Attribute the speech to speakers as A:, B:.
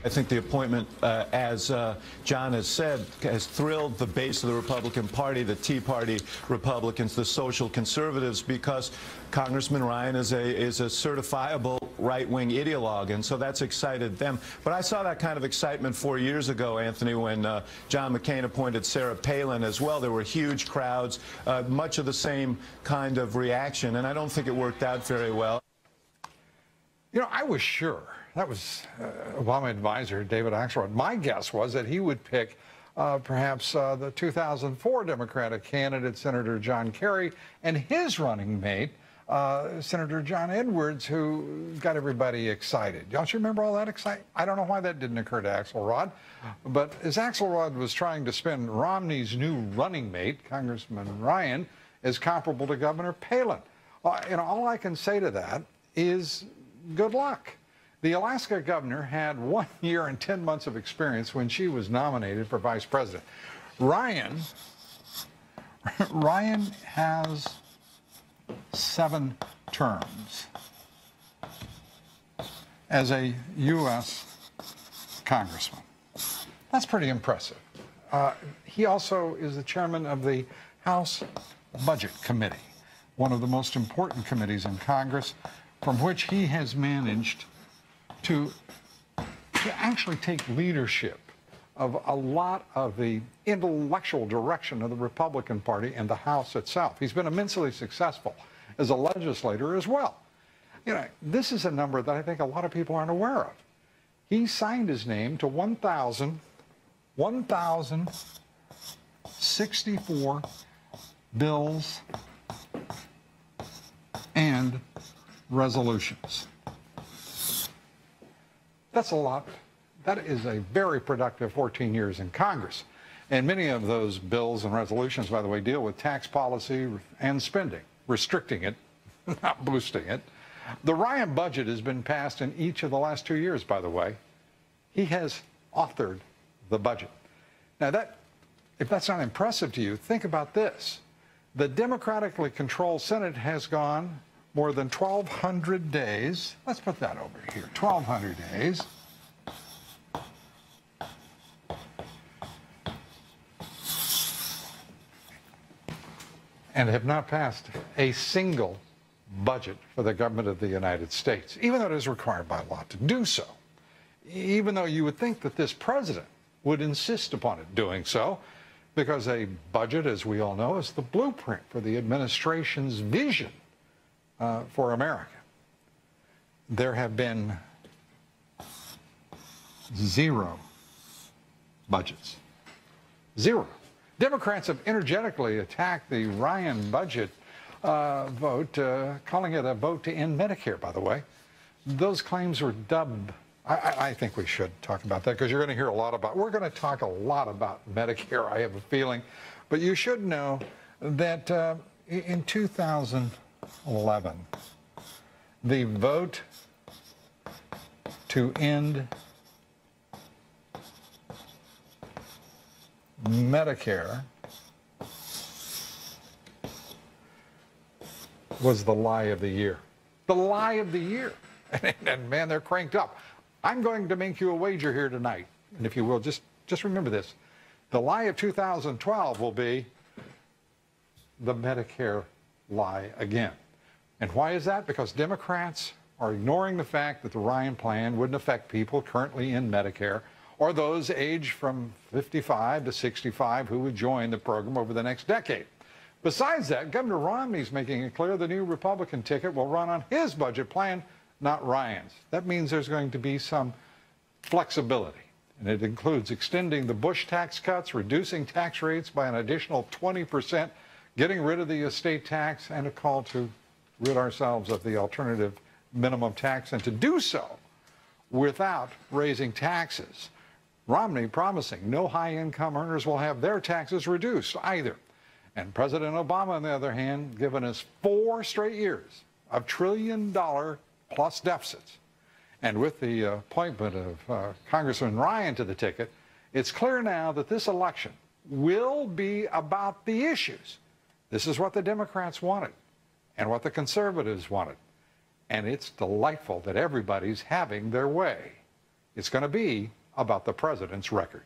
A: I think the appointment, as John has said, has thrilled the base of the Republican Party, the Tea Party Republicans, the social conservatives, because Congressman Ryan is a certifiable right-wing ideologue, and so that's excited them. But I saw that kind of excitement 4 years ago, Anthony, when John McCain appointed Sarah Palin as well. There were huge crowds, much of the same kind of reaction, and I don't think it worked out very well.
B: You know, I was sure. That was Obama advisor David Axelrod. My guess was that he would pick perhaps the 2004 Democratic candidate, Senator John Kerry, and his running mate, Senator John Edwards, who got everybody excited. Don't you remember all that excitement? I don't know why that didn't occur to Axelrod. But as Axelrod was trying to spin Romney's new running mate, Congressman Ryan, as comparable to Governor Palin, you know, all I can say to that is good luck. The Alaska governor had 1 year and 10 months of experience when she was nominated for vice president. Ryan has 7 terms as a U.S. congressman. That's pretty impressive. He also is the chairman of the House Budget Committee, one of the most important committees in Congress, from which he has managed to actually take leadership of a lot of the intellectual direction of the Republican Party and the House itself. He's been immensely successful as a legislator as well. You know, this is a number that I think a lot of people aren't aware of. He signed his name to 1,064 bills and resolutions. That's a lot. That is a very productive 14 years in Congress. And many of those bills and resolutions, by the way, deal with tax policy and spending, restricting it, not boosting it. The Ryan budget has been passed in each of the last 2 years, by the way. He has authored the budget. Now, if that's not impressive to you, think about this. The democratically controlled Senate has gone more than 1,200 days. Let's put that over here, 1,200 days. And have not passed a single budget for the government of the United States, even though it is required by law to do so. Even though you would think that this president would insist upon it doing so, because a budget, as we all know, is the blueprint for the administration's vision for America. There have been 0 budgets. 0. Democrats have energetically attacked the Ryan budget vote, calling it a vote to end Medicare, by the way. Those claims were dubbed. I think we should talk about that, because you're going to hear a lot about, we're going to talk a lot about Medicare, I have a feeling. But you should know that in 2011, the vote to end Medicare was the lie of the year. The lie of the year. And man, they're cranked up. I'm going to make you a wager here tonight. And if you will, just remember this. The lie of 2012 will be the Medicare lie again. And why is that? Because Democrats are ignoring the fact that the Ryan plan wouldn't affect people currently in Medicare, or those aged from 55 to 65 who would join the program over the next decade. Besides that, Governor Romney's making it clear the new Republican ticket will run on his budget plan, not Ryan's. That means there's going to be some flexibility, and it includes extending the Bush tax cuts, reducing tax rates by an additional 20%, getting rid of the estate tax, and a call to rid ourselves of the alternative minimum tax, and to do so without raising taxes. Romney promising no high-income earners will have their taxes reduced either. And President Obama, on the other hand, given us 4 straight years of trillion-dollar-plus deficits. And with the appointment of Congressman Ryan to the ticket, it's clear now that this election will be about the issues. This is what the Democrats wanted and what the conservatives wanted. And it's delightful that everybody's having their way. It's going to be about the president's record.